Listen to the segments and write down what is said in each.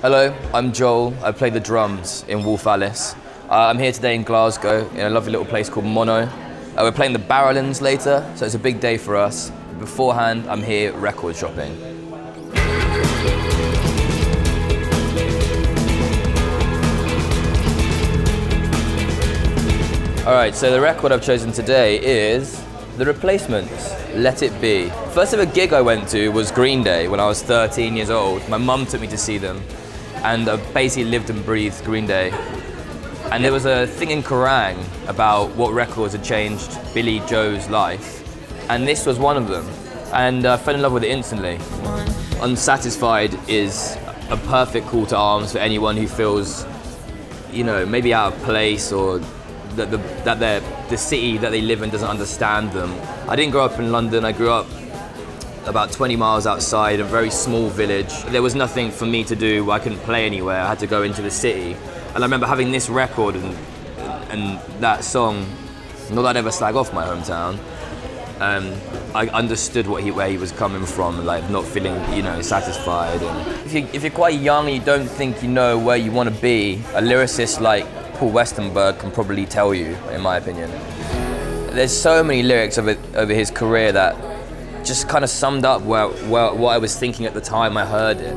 Hello, I'm Joel. I play the drums in Wolf Alice. I'm here today in Glasgow in a lovely little place called Mono. We're playing the Barrowlands later, so it's a big day for us. Beforehand, I'm here record shopping. Alright, so the record I've chosen today is The Replacements, Let It Be. First ever gig I went to was Green Day when I was 13 years old. My mum took me to see them, and I basically lived and breathed Green Day. And there was a thing in Kerrang about what records had changed Billy Joe's life, and this was one of them. And I fell in love with it instantly. Unsatisfied is a perfect call to arms for anyone who feels, maybe out of place, or that the city that they live in doesn't understand them. I didn't grow up in London. I grew up about 20 miles outside a very small village. There was nothing for me to do. I couldn't play anywhere. I had to go into the city. And I remember having this record and that song. Not that I'd ever slag off my hometown. I understood where he was coming from, like not feeling, satisfied. And if you're quite young and you don't think you know where you want to be, a lyricist like Paul Westenberg can probably tell you, in my opinion. There's so many lyrics over his career that just kind of summed up what I was thinking at the time I heard it.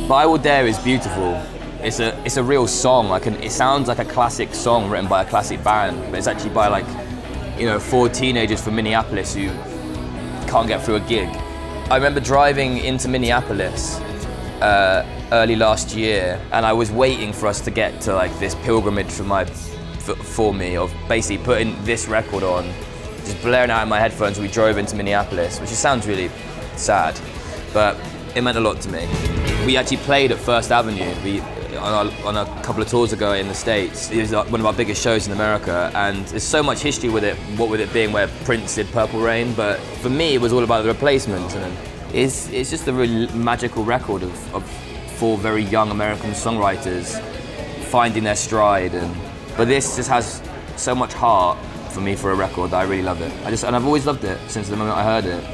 But I Will Dare is beautiful. It's a real song. It sounds like a classic song written by a classic band, but it's actually by 4 teenagers from Minneapolis who can't get through a gig. I remember driving into Minneapolis early last year, and I was waiting for us to get to this pilgrimage for me of basically putting this record on, just blaring out in my headphones. We drove into Minneapolis, which sounds really sad, but it meant a lot to me. We actually played at First Avenue on a couple of tours ago in the States. It was one of our biggest shows in America, and there's so much history with it, what with it being where Prince did Purple Rain, but for me it was all about The Replacements, and it's just a really magical record of 4 very young American songwriters finding their stride, but this just has so much heart for me for a record that I really love it. And I've always loved it since the moment I heard it.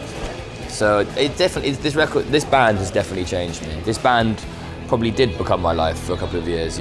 So this band has definitely changed me. This band probably did become my life for a couple of years,